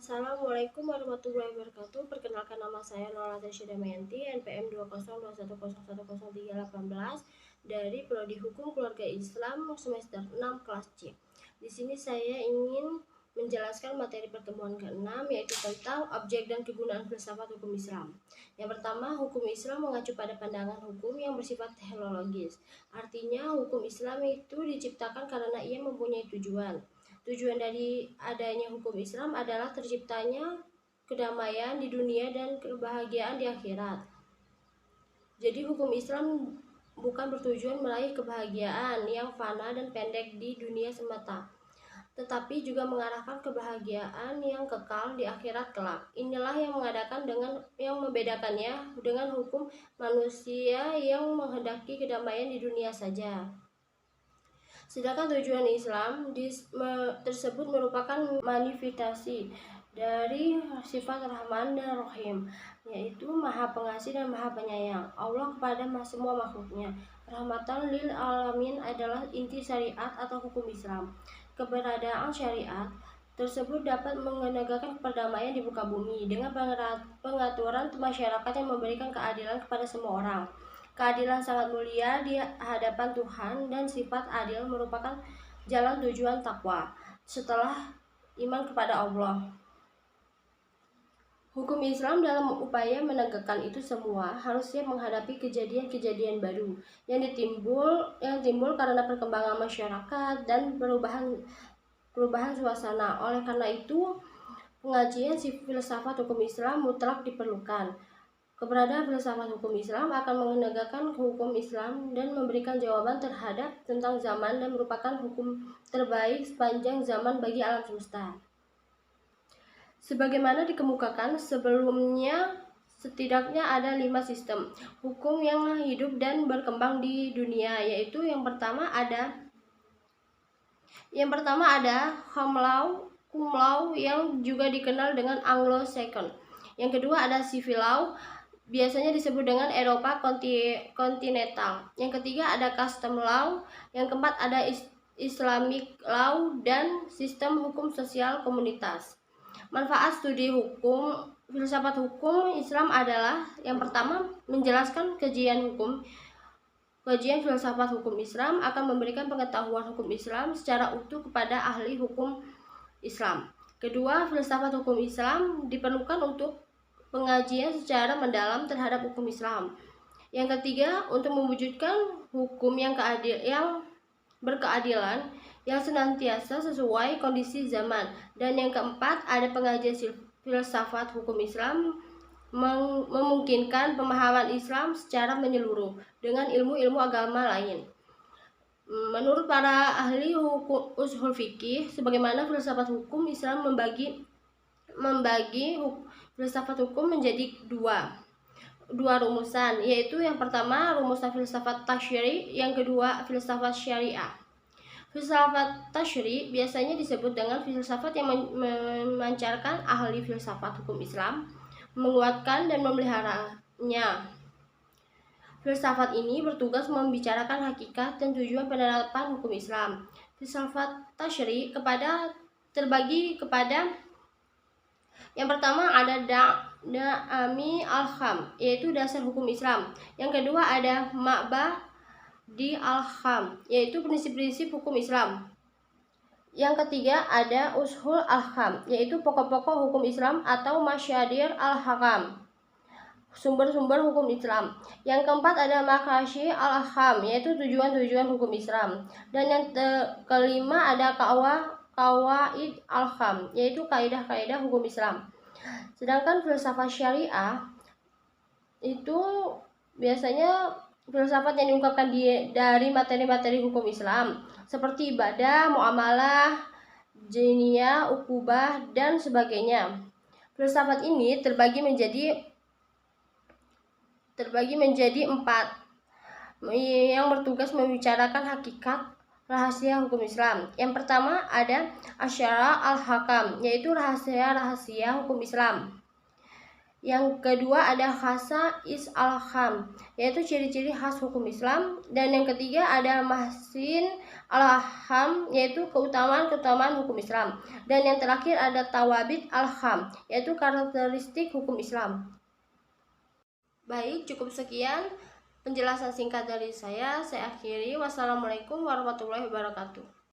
Assalamualaikum warahmatullahi wabarakatuh. Perkenalkan, nama saya Nolata Damayanti, NPM 20211010318 dari Prodi Hukum Keluarga Islam semester 6 kelas C. Di sini saya ingin menjelaskan materi pertemuan ke-6, yaitu tentang objek dan kegunaan filsafat hukum Islam. Yang pertama, hukum Islam mengacu pada pandangan hukum yang bersifat teleologis. Artinya, hukum Islam itu diciptakan karena ia mempunyai tujuan. Tujuan dari adanya hukum Islam adalah terciptanya kedamaian di dunia dan kebahagiaan di akhirat. Jadi hukum Islam bukan bertujuan meraih kebahagiaan yang fana dan pendek di dunia semata, tetapi juga mengarahkan kebahagiaan yang kekal di akhirat kelak. Inilah yang membedakannya dengan hukum manusia yang menghendaki kedamaian di dunia saja. Sedangkan tujuan Islam tersebut merupakan manifestasi dari sifat Rahman dan Rahim, yaitu Maha Pengasih dan Maha Penyayang Allah kepada semua makhluknya. Rahmatan lil alamin adalah inti syariat atau hukum Islam. Keberadaan syariat tersebut dapat menegakkan perdamaian di muka bumi dengan pengaturan masyarakat yang memberikan keadilan kepada semua orang. Keadilan sangat mulia di hadapan Tuhan, dan sifat adil merupakan jalan tujuan takwa setelah iman kepada Allah. Hukum Islam dalam upaya menegakkan itu semua harus siap menghadapi kejadian-kejadian baru yang timbul karena perkembangan masyarakat dan perubahan suasana. Oleh karena itu, pengajian filsafat hukum Islam mutlak diperlukan. Keberadaan filsafat hukum Islam akan menegakkan hukum Islam dan memberikan jawaban terhadap tentang zaman dan merupakan hukum terbaik sepanjang zaman bagi alam semesta. Sebagaimana dikemukakan sebelumnya, setidaknya ada 5 sistem hukum yang hidup dan berkembang di dunia, yaitu yang pertama ada Common Law, Cum Law yang juga dikenal dengan Anglo-Saxon. Yang kedua ada Civil Law, biasanya disebut dengan Eropa kontinental. Yang ketiga ada Custom Law. Yang keempat ada Islamic Law dan sistem hukum sosial komunitas. Manfaat studi filsafat hukum Islam adalah yang pertama, menjelaskan kajian filsafat hukum Islam akan memberikan pengetahuan hukum Islam secara utuh kepada ahli hukum Islam. Kedua, filsafat hukum Islam diperlukan untuk pengajian secara mendalam terhadap hukum Islam. Yang ketiga, untuk mewujudkan hukum yang berkeadilan yang senantiasa sesuai kondisi zaman. Dan yang keempat, ada pengajian filsafat hukum Islam memungkinkan pemahaman Islam secara menyeluruh dengan ilmu-ilmu agama lain. Menurut para ahli ushul fikih, sebagaimana filsafat hukum Islam membagi filsafat hukum menjadi dua rumusan, yaitu yang pertama rumusan filsafat tasyri', yang kedua filsafat syariah. Filsafat tasyri' biasanya disebut dengan filsafat yang memancarkan ahli filsafat hukum Islam, menguatkan dan memeliharanya. Filsafat ini bertugas membicarakan hakikat dan tujuan penerapan hukum Islam. Filsafat tasyri' terbagi kepada yang pertama ada Da'ami al-Kham, yaitu dasar hukum Islam. Yang kedua ada Ma'badi al-Kham, yaitu prinsip-prinsip hukum Islam. Yang ketiga ada Ushul al-Kham, yaitu pokok-pokok hukum Islam atau Masyadir al-Hakam, sumber-sumber hukum Islam. Yang keempat ada Maqasid al-Kham, yaitu tujuan-tujuan hukum Islam. Dan yang kelima ada Qawaid al-Kham, yaitu kaidah-kaidah hukum Islam. Sedangkan filsafat syariah itu biasanya filsafat yang diungkapkan dari materi-materi hukum Islam seperti ibadah, muamalah, jinayah, ukubah, dan sebagainya. Filsafat ini terbagi menjadi 4 yang bertugas membicarakan hakikat rahasia hukum Islam. Yang pertama ada Asyara al-Hakam, yaitu rahasia-rahasia hukum Islam. Yang kedua ada khasa'is al-ham, yaitu ciri-ciri khas hukum Islam. Dan yang ketiga ada mahsin al-ham, yaitu keutamaan-keutamaan hukum Islam. Dan yang terakhir ada tawabit al-ham, yaitu karakteristik hukum Islam. Baik, cukup sekian penjelasan singkat dari saya. Saya akhiri. Wassalamualaikum warahmatullahi wabarakatuh.